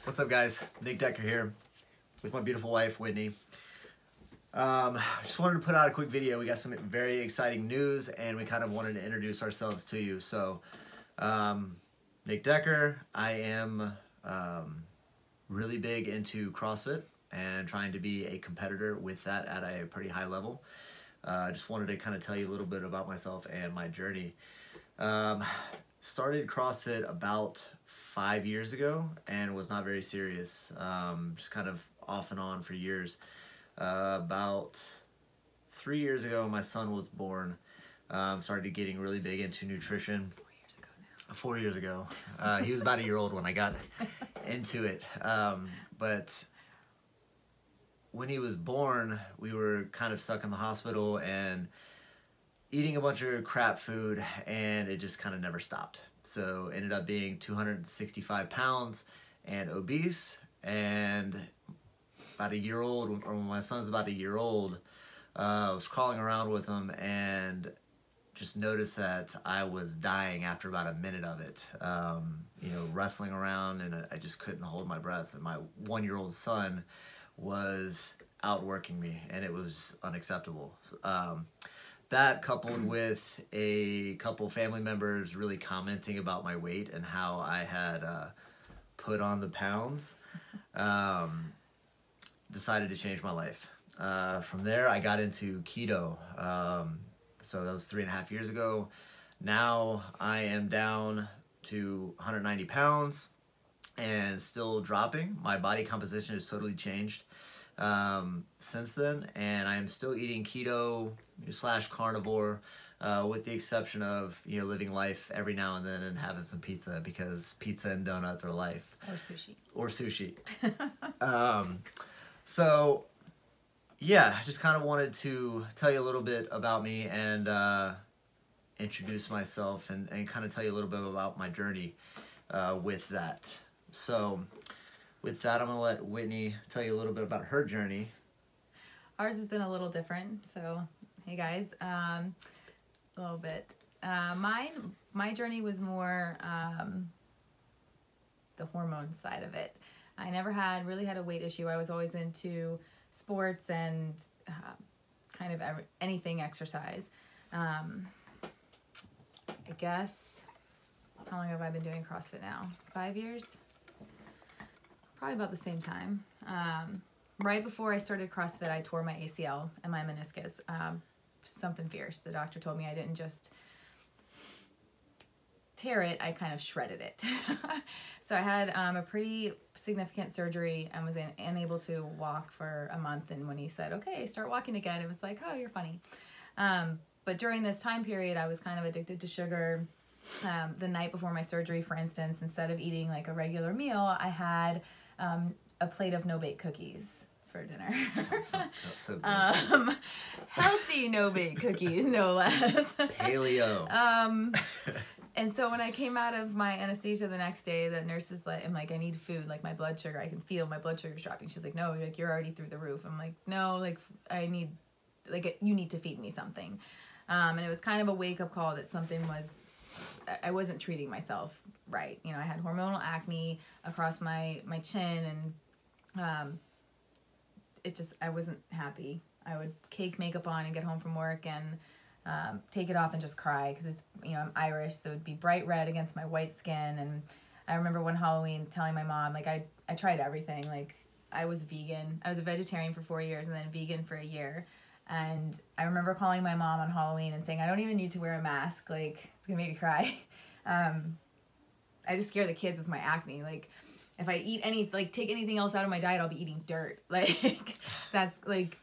What's up, guys? Nick Decker here with my beautiful wife, Whitney. Just wanted to put out a quick video. We got some very exciting news and we kind of wanted to introduce ourselves to you. So, Nick Decker, I am really big into CrossFit and trying to be a competitor with that at a pretty high level. Just wanted to kind of tell you a little bit about myself and my journey. Started CrossFit about 5 years ago and was not very serious, just kind of off and on for years. About 3 years ago, my son was born. Started getting really big into nutrition. 4 years ago now. 4 years ago. He was about a year old when I got into it. But when he was born, we were kind of stuck in the hospital and eating a bunch of crap food, and it just kind of never stopped. So ended up being 265 pounds and obese, and about a year old, or when my son's about a year old, I was crawling around with him and just noticed that I was dying after about a minute of it. You know, wrestling around, and I just couldn't hold my breath. And my 1-year-old son was outworking me, and it was unacceptable. That coupled with a couple family members really commenting about my weight and how I had put on the pounds, decided to change my life. From there, I got into keto. So that was 3.5 years ago. Now I am down to 190 pounds and still dropping. My body composition has totally changed since then, and I am still eating keto / carnivore, with the exception of, you know, living life every now and then and having some pizza, because pizza and donuts are life. Or sushi. So yeah, I just kind of wanted to tell you a little bit about me and introduce myself and kind of tell you a little bit about my journey with that. So with that, I'm going to let Whitney tell you a little bit about her journey. Ours has been a little different, so hey guys, a little bit. My journey was more the hormone side of it. I never really had a weight issue. I was always into sports and kind of anything exercise. I guess, how long have I been doing CrossFit now? 5 years? Probably about the same time. Right before I started CrossFit, I tore my ACL and my meniscus. Something fierce. The doctor told me I didn't just tear it, I kind of shredded it. So I had a pretty significant surgery and was unable to walk for a month. And when he said, okay, start walking again, it was like, oh, you're funny. But during this time period, I was kind of addicted to sugar. The night before my surgery, for instance, instead of eating like a regular meal, I had a plate of no-bake cookies for dinner. That sounds so good. Healthy no-bake cookies, no less. Paleo. And so when I came out of my anesthesia the next day, the nurse is like, I'm like, I need food, like my blood sugar, I can feel my blood sugar's dropping. She's like, no, like you're already through the roof. I'm like, no, like I need, like you need to feed me something. And it was kind of a wake-up call that something was, I wasn't treating myself right. You know, I had hormonal acne across my chin, and I wasn't happy. I would cake makeup on and get home from work and take it off and just cry, because it's, you know, I'm Irish, so it'd be bright red against my white skin. And I remember one Halloween telling my mom, like I tried everything. Like I was vegan. I was a vegetarian for 4 years and then vegan for a year. And I remember calling my mom on Halloween and saying, I don't even need to wear a mask. Like, it's gonna make me cry. I just scare the kids with my acne. Like, if I eat take anything else out of my diet, I'll be eating dirt. Like, that's like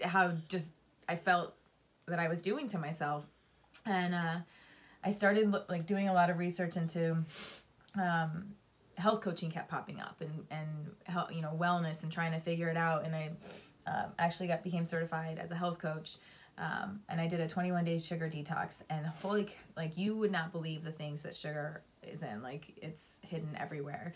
how just I felt that I was doing to myself. And I started like doing a lot of research into health coaching kept popping up, and health, you know, wellness, and trying to figure it out. And I actually became certified as a health coach. And I did a 21-day sugar detox, and holy, like you would not believe the things that sugar is in. Like, it's hidden everywhere.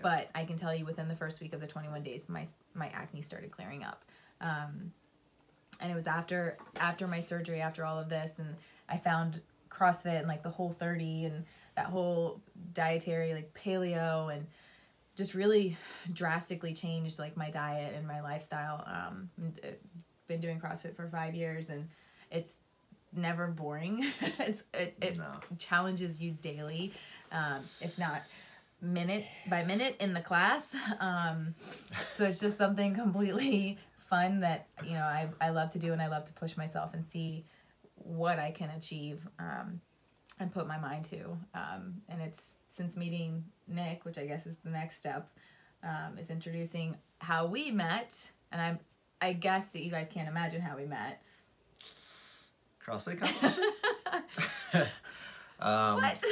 But I can tell you, within the first week of the 21 days, my acne started clearing up. And it was after my surgery, after all of this, and I found CrossFit and like the Whole30 and that whole dietary like paleo, and just really drastically changed like my diet and my lifestyle. Been doing CrossFit for 5 years, and it's never boring. It No. challenges you daily, if not minute by minute in the class. So it's just something completely fun that, you know, I love to do, and I love to push myself and see what I can achieve, and put my mind to. And it's since meeting Nick, which I guess is the next step, is introducing how we met. And I guess that you guys can't imagine how we met. CrossFit competition? What?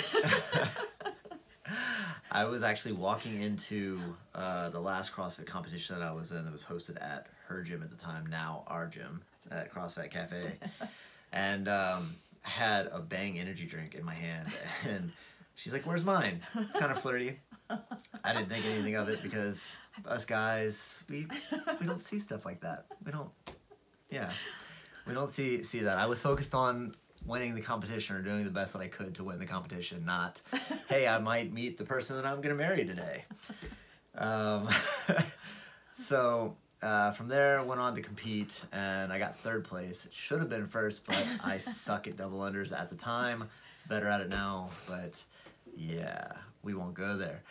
I was actually walking into the last CrossFit competition that I was in that was hosted at her gym at the time, now our gym at CrossFit Cafe. And had a Bang energy drink in my hand, and she's like, "Where's mine?" Kind of flirty. I didn't think anything of it because us guys, we don't see stuff like that. We don't see that. I was focused on winning the competition or doing the best that I could to win the competition, not, hey, I might meet the person that I'm gonna marry today. So from there, I went on to compete, and I got 3rd place. It should have been 1st, but I suck at double unders at the time. Better at it now, but yeah, we won't go there.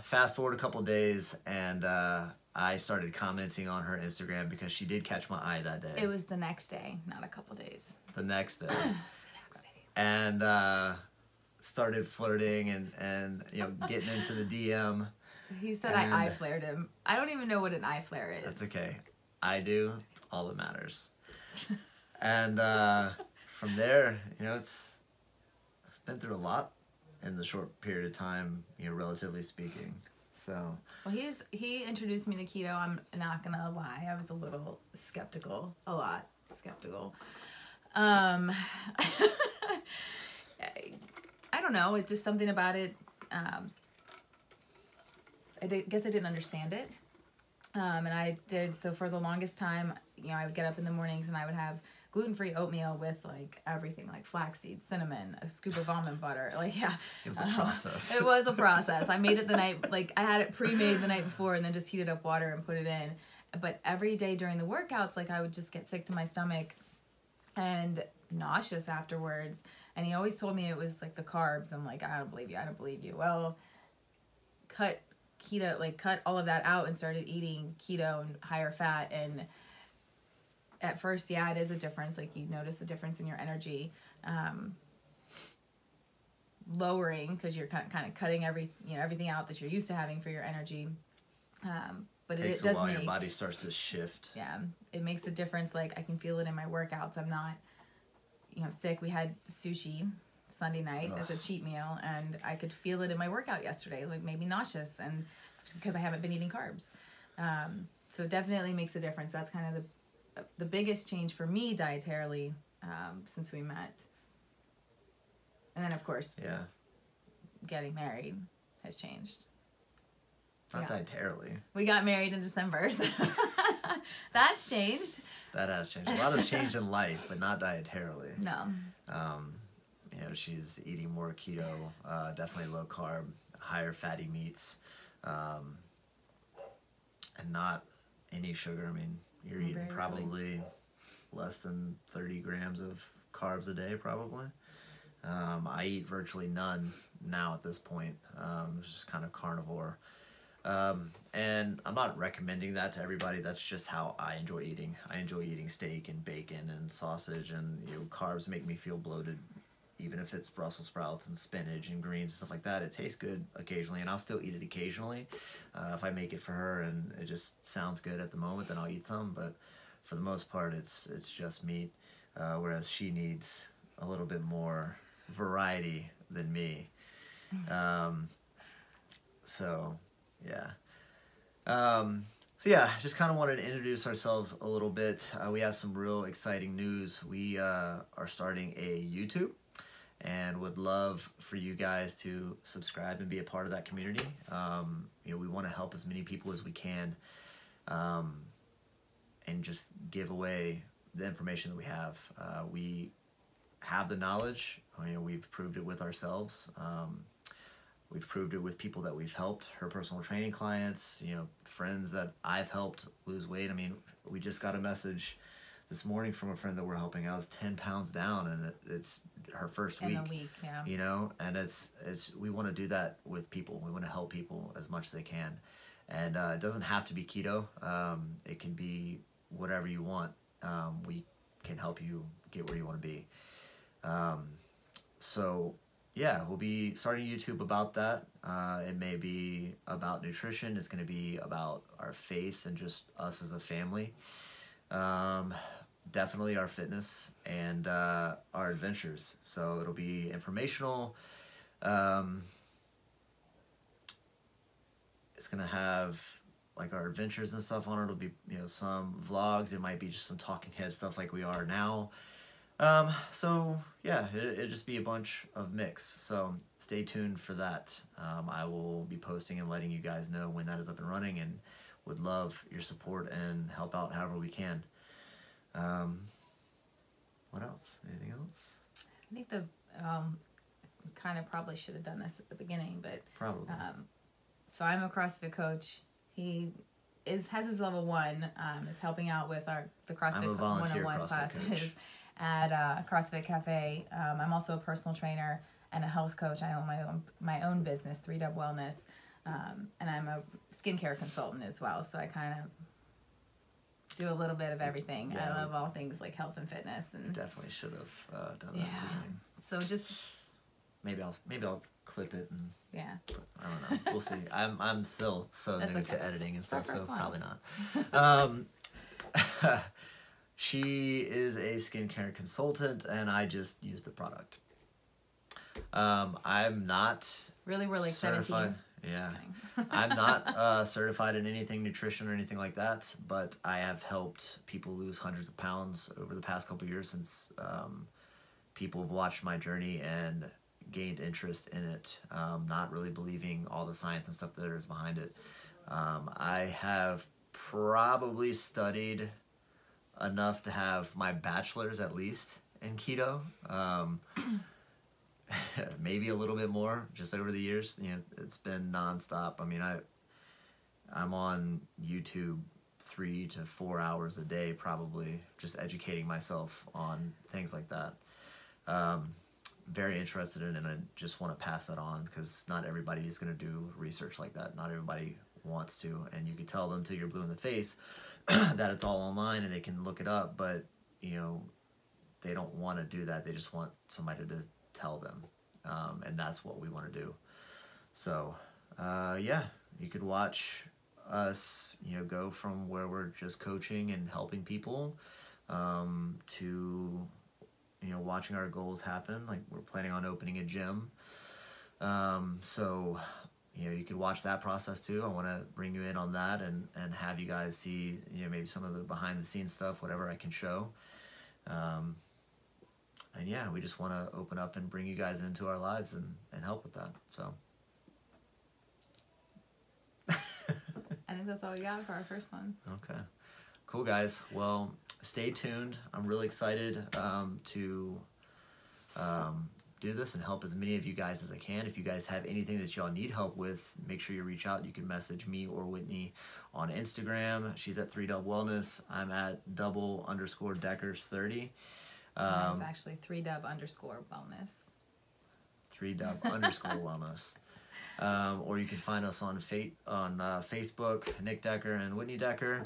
Fast forward a couple days, and I started commenting on her Instagram because she did catch my eye that day. It was the next day, not a couple days. The next day. And started flirting and you know, getting into the DM. He said I eye flared him. I don't even know what an eye flare is. That's okay. I do. It's all that matters. And from there, you know, it's been through a lot in the short period of time, you know, relatively speaking. So. Well, he introduced me to keto. I'm not gonna lie. I was a little skeptical. A lot skeptical. I don't know. It's just something about it. Guess I didn't understand it. And I did, so for the longest time, you know, I would get up in the mornings and I would have gluten-free oatmeal with like everything, like flaxseed, cinnamon, a scoop of almond butter. Like, yeah. It was a process. It was a process. I made it the night, like I had it pre-made the night before and then just heated up water and put it in. But every day during the workouts, like I would just get sick to my stomach and nauseous afterwards. And he always told me it was like the carbs. I'm like, I don't believe you. I don't believe you. Well, cut all of that out and started eating keto and higher fat. And at first, yeah, it is a difference. Like you notice the difference in your energy, lowering because you're kind of cutting everything out that you're used to having for your energy. But it takes it does a while. make, your body starts to shift. Yeah, it makes a difference. Like I can feel it in my workouts. I'm not, sick. We had sushi Sunday night as a cheat meal, and I could feel it in my workout yesterday. Like made me nauseous, and because I haven't been eating carbs. So it definitely makes a difference. That's kind of the biggest change for me dietarily since we met. And then of course, yeah, getting married has changed. Not dietarily. We got married in December, so that's changed. That has changed. A lot has changed in life, but not dietarily. No. She's eating more keto, definitely low carb, higher fatty meats, and not any sugar. I mean, you're eating probably less than 30 grams of carbs a day, probably. I eat virtually none now at this point. Just kind of carnivore. And I'm not recommending that to everybody. That's just how I enjoy eating. I enjoy eating steak and bacon and sausage, and carbs make me feel bloated. Even if it's Brussels sprouts and spinach and greens and stuff like that, it tastes good occasionally, and I'll still eat it occasionally. If I make it for her and it just sounds good at the moment, then I'll eat some. But for the most part, it's just meat. Whereas she needs a little bit more variety than me. So yeah, just kind of wanted to introduce ourselves a little bit. We have some real exciting news. We are starting a YouTube, and would love for you guys to subscribe and be a part of that community. We want to help as many people as we can, and just give away the information that we have. We have the knowledge. You know, we've proved it with ourselves. We've proved it with people that we've helped, her personal training clients, you know, friends that I've helped lose weight. I mean, we just got a message this morning from a friend that we're helping out is 10 pounds down, and it's her first week. In a week, yeah. You know, and it's we want to do that with people. We want to help people as much as they can. And it doesn't have to be keto. It can be whatever you want. We can help you get where you want to be. So yeah, we'll be starting YouTube about that. It may be about nutrition. It's going to be about our faith and just us as a family. Definitely our fitness and our adventures. So it'll be informational. It's going to have like our adventures and stuff on it. It'll be, you know, some vlogs. It might be just some talking head stuff like we are now. So yeah, it'll just be a bunch of mix. So stay tuned for that. I will be posting and letting you guys know when that is up and running, and would love your support and help out however we can. What else? Anything else? I think kind of probably should have done this at the beginning, but Probably. so I'm a CrossFit coach. He has his level 1, is helping out with the CrossFit I'm a volunteer 101 CrossFit classes coach. at CrossFit Cafe. I'm also a personal trainer and a health coach. I own my own business, 3Dub Wellness, and I'm a skincare consultant as well. So I kind of do a little bit of everything. Yeah. I love all things like health and fitness, and Definitely should have done that. yeah. At the beginning. So just Maybe I'll clip it and yeah. I don't know. We'll see. I'm still so That's new okay. to editing and It's our stuff, so first one. probably not. She is a skincare consultant, and I just use the product. I'm not Really, we're like certified. 17. Yeah, Just kidding. I'm not certified in anything nutrition or anything like that, but I have helped people lose hundreds of pounds over the past couple years since people have watched my journey and gained interest in it, not really believing all the science and stuff that there is behind it. I have probably studied enough to have my bachelor's at least in keto. Maybe a little bit more just over the years. You know, it's been nonstop. I mean, I'm on YouTube 3 to 4 hours a day, probably just educating myself on things like that. Very interested in it, and I just want to pass that on because not everybody is going to do research like that. Not everybody wants to, and you can tell them till you're blue in the face that it's all online and they can look it up, but you know, they don't want to do that. They just want somebody to tell them, and that's what we want to do. So yeah, you could watch us, you know, go from where we're just coaching and helping people to, you know, watching our goals happen. Like we're planning on opening a gym, so you know, you could watch that process too. I want to bring you in on that and have you guys see, you know, maybe some of the behind the scenes stuff, whatever I can show. And yeah, we just want to open up and bring you guys into our lives and help with that. So I think that's all we got for our first one. okay, cool guys. Well, stay tuned. I'm really excited to do this and help as many of you guys as I can. If you guys have anything that y'all need help with, make sure you reach out. You can message me or Whitney on Instagram. She's at 3Dub Wellness. I'm at double_Deckers30. Mine's actually 3Dub_Wellness. 3Dub_Wellness. Or you can find us on Facebook, Nick Decker and Whitney Decker.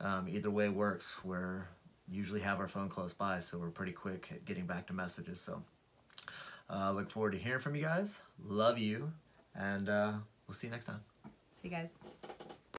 Either way works. We're usually have our phone close by, so we're pretty quick at getting back to messages. So look forward to hearing from you guys. Love you, and we'll see you next time. See you guys.